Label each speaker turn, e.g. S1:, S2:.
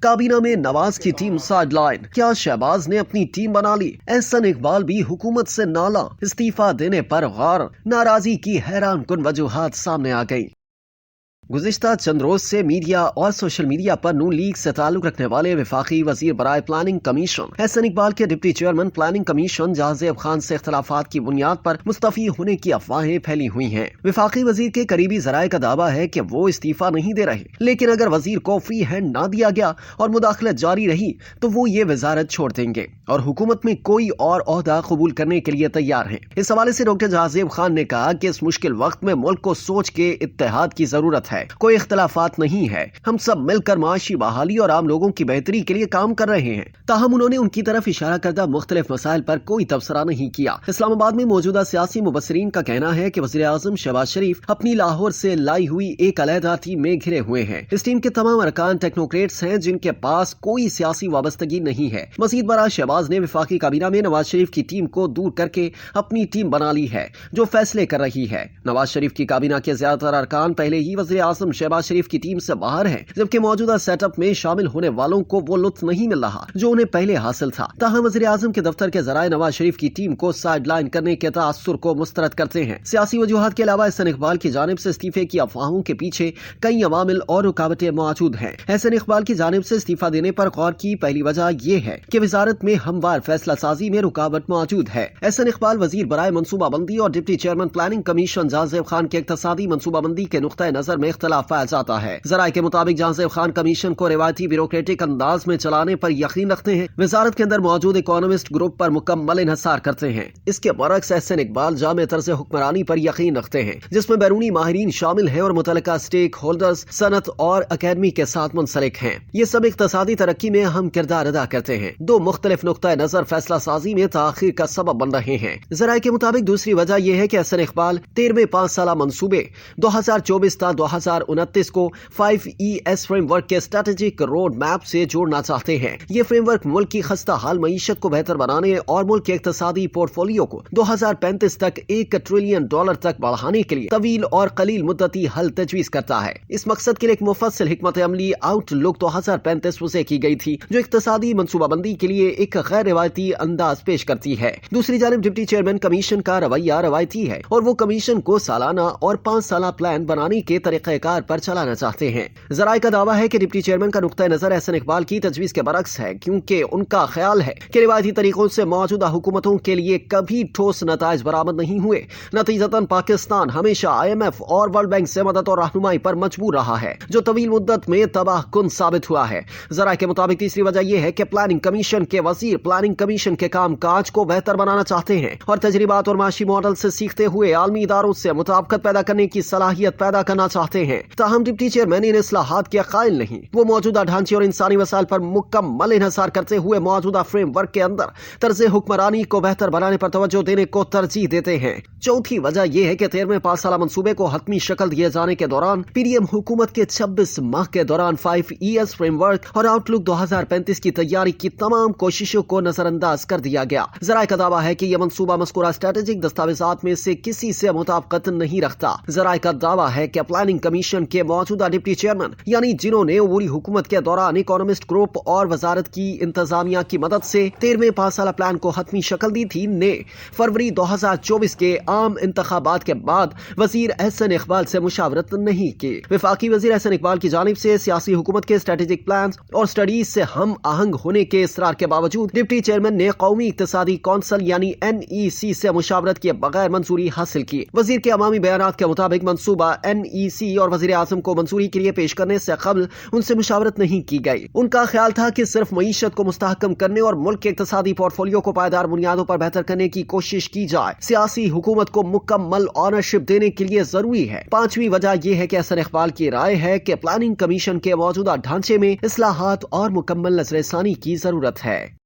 S1: کابینہ میں نواز کی ٹیم سائیڈ لائن، کیا شہباز نے اپنی ٹیم بنا لی؟ احسن اقبال بھی حکومت سے نالاں، استعفیٰ دینے پر غور، ناراضی کی حیران کن وجوہات سامنے آ گئی۔ گزشتہ چند روز سے میڈیا اور سوشل میڈیا پر نون لیگ سے تعلق رکھنے والے وفاقی وزیر برائے پلاننگ کمیشن احسن اقبال کے ڈپٹی چیئرمین پلاننگ کمیشن جہاں زیب خان سے اختلافات کی بنیاد پر مستعفی ہونے کی افواہیں پھیلی ہوئی ہیں۔ وفاقی وزیر کے قریبی ذرائع کا دعویٰ ہے کہ وہ استعفیٰ نہیں دے رہے، لیکن اگر وزیر کو فری ہینڈ نہ دیا گیا اور مداخلت جاری رہی تو وہ یہ وزارت چھوڑ دیں گے اور حکومت میں کوئی اور عہدہ قبول کرنے کے لیے تیار ہیں۔ اس حوالے سے ڈاکٹر جہاں زیب خان نے کہا کہ اس مشکل وقت میں ملک کو سوچ کے اتحاد کی ضرورت ہے، کوئی اختلافات نہیں ہے، ہم سب مل کر معاشی بحالی اور عام لوگوں کی بہتری کے لیے کام کر رہے ہیں۔ تاہم انہوں نے ان کی طرف اشارہ کردہ مختلف مسائل پر کوئی تبصرہ نہیں کیا۔ اسلام آباد میں موجودہ سیاسی مبصرین کا کہنا ہے کہ وزیر اعظم شہباز شریف اپنی لاہور سے لائی ہوئی ایک علیحدہ ٹیم میں گھرے ہوئے ہیں۔ اس ٹیم کے تمام ارکان ٹیکنوکریٹس ہیں جن کے پاس کوئی سیاسی وابستگی نہیں ہے۔ مزید برآں شہباز نے وفاقی کابینہ میں نواز شریف کی ٹیم کو دور کر کے اپنی ٹیم بنا لی ہے جو فیصلے کر رہی ہے۔ نواز شریف کی کابینہ کے زیادہ تر ارکان پہلے ہی وزیر اعظم شہباز شریف کی ٹیم سے باہر ہیں، جبکہ موجودہ سیٹ اپ میں شامل ہونے والوں کو وہ لطف نہیں مل رہا جو انہیں پہلے حاصل تھا۔ تاہم وزیر اعظم کے دفتر کے ذرائع نواز شریف کی ٹیم کو سائیڈ لائن کرنے کے تاثر کو مسترد کرتے ہیں۔ سیاسی وجوہات کے علاوہ احسن اقبال کی جانب سے استعفے کی افواہوں کے پیچھے کئی عوامل اور رکاوٹیں موجود ہیں۔ احسن اقبال کی جانب سے استعفیٰ دینے پر غور کی پہلی وجہ یہ ہے کہ وزارت میں ہموار فیصلہ سازی میں رکاوٹ موجود ہے۔ احسن اقبال وزیر برائے منصوبہ بندی اور ڈپٹی چیئرمین پلاننگ کمیشن جہاں زیب خان کے اقتصادی منصوبہ بندی کے نقطۂ نظر میں اختلاف پایا جاتا ہے۔ ذرائع کے مطابق جہاں زیب خان کمیشن کو روایتی بیوروکریٹک انداز میں چلانے پر یقین رکھتے ہیں، وزارت کے اندر موجود اکانومسٹ گروپ پر مکمل انحصار کرتے ہیں۔ اس کے برعکس احسن اقبال جامع طرز حکمرانی پر یقین رکھتے ہیں جس میں بیرونی ماہرین شامل ہیں اور متعلقہ اسٹیک ہولڈرز صنعت اور اکیڈمی کے ساتھ منسلک ہیں۔ یہ سب اقتصادی ترقی میں اہم کردار ادا کرتے ہیں۔ دو مختلف نقطۂ نظر فیصلہ سازی میں تاخیر کا سبب بن رہے ہیں۔ ذرائع کے مطابق دوسری وجہ یہ ہے کہ احسن اقبال 13ویں 5 سالہ منصوبے 2024 تا 2029 کو 5ES فریم ورک کے اسٹریٹجک روڈ میپ سے جوڑنا چاہتے ہیں۔ یہ فریم ورک ملک کی خستہ حال معیشت کو بہتر بنانے اور ملک کے اقتصادی پورٹ فولیو کو 2035 تک $1 ٹریلین تک بڑھانے کے لیے طویل اور قلیل مدتی حل تجویز کرتا ہے۔ اس مقصد کے لیے ایک مفصل حکمت عملی آؤٹ لک 2035 وضع کی گئی تھی جو اقتصادی منصوبہ بندی کے لیے ایک غیر روایتی انداز پیش کرتی ہے۔ دوسری جانب ڈپٹی چیئرمین کمیشن کا رویہ روایتی ہے اور وہ کمیشن کو سالانہ اور 5 سالہ پلان بنانے کے طریقہ کار پر چلانا چاہتے ہیں۔ ذرائع کا دعویٰ ہے کہ ڈپٹی چیئرمین کا نقطۂ نظر احسن اقبال کی تجویز کے برعکس ہے، کیونکہ ان کا خیال ہے کہ روایتی طریقوں سے موجودہ حکومتوں کے لیے کبھی ٹھوس نتائج برآمد نہیں ہوئے۔ نتیجتاً پاکستان ہمیشہ IMF اور ورلڈ بینک سے مدد اور رہنمائی پر مجبور رہا ہے جو طویل مدت میں تباہ کن ثابت ہوا ہے۔ ذرائع کے مطابق تیسری وجہ یہ ہے کہ پلاننگ کمیشن کے وزیر پلاننگ کمیشن کے کام کاج کو بہتر بنانا چاہتے ہیں اور تجربات اور معاشی ماڈل سے سیکھتے ہوئے عالمی اداروں سے مطابقت پیدا کرنے کی صلاحیت پیدا کرنا چاہتے ہیں۔ تاہم ڈپٹی چیئرمین ان اصلاحات کے قائل نہیں۔ وہ موجودہ ڈھانچے اور انسانی وسائل پر مکمل انحصار کرتے ہوئے موجودہ فریم ورک کے اندر طرز حکمرانی کو بہتر بنانے پر توجہ دینے کو ترجیح دیتے ہیں۔ چوتھی وجہ یہ ہے کہ 13ویں 5 سالہ منصوبے کو حتمی شکل دیے جانے کے دوران PDM حکومت کے 26 ماہ کے دوران 5ES فریم ورک اور آؤٹ لک 2035 کی تیاری کی تمام کوششوں کو نظر انداز کر دیا گیا۔ ذرائع کا دعویٰ ہے کہ یہ منصوبہ مذکورہ اسٹریٹجک دستاویزات میں سے کسی سے مطابقت نہیں رکھتا۔ ذرائع کا دعویٰ ہے کہ پلاننگ کمیشن کے موجودہ ڈپٹی چیئرمین یعنی جنہوں نے عبوری حکومت کے دوران اکانومسٹ گروپ اور وزارت کی انتظامیہ کی مدد سے 13ویں 5 سالہ پلان کو حتمی شکل دی تھی، نے فروری 2024 کے عام انتخابات کے بعد وزیر احسن اقبال سے مشاورت نہیں کی۔ وفاقی وزیر احسن اقبال کی جانب سے سیاسی حکومت کے اسٹریٹجک پلانز اور سٹڈیز سے ہم آہنگ ہونے کے اصرار کے باوجود ڈپٹی چیئرمین نے قومی اقتصادی کونسل یعنی NEC سے مشاورت کیے بغیر منظوری حاصل کی۔ وزیر کے عوامی بیانات کے مطابق منصوبہ NEC اور وزیر اعظم کو منظوری کے لیے پیش کرنے سے قبل ان سے مشاورت نہیں کی گئی۔ ان کا خیال تھا کہ صرف معیشت کو مستحکم کرنے اور ملک کے اقتصادی پورٹ فولیو کو پائیدار بنیادوں پر بہتر کرنے کی کوشش کی جائے۔ سیاسی حکومت کو مکمل آنرشپ دینے کے لیے ضروری ہے۔ پانچویں وجہ یہ ہے کہ احسن اقبال کی رائے ہے کہ پلاننگ کمیشن کے موجودہ ڈھانچے میں اصلاحات اور مکمل نظر ثانی کی ضرورت ہے۔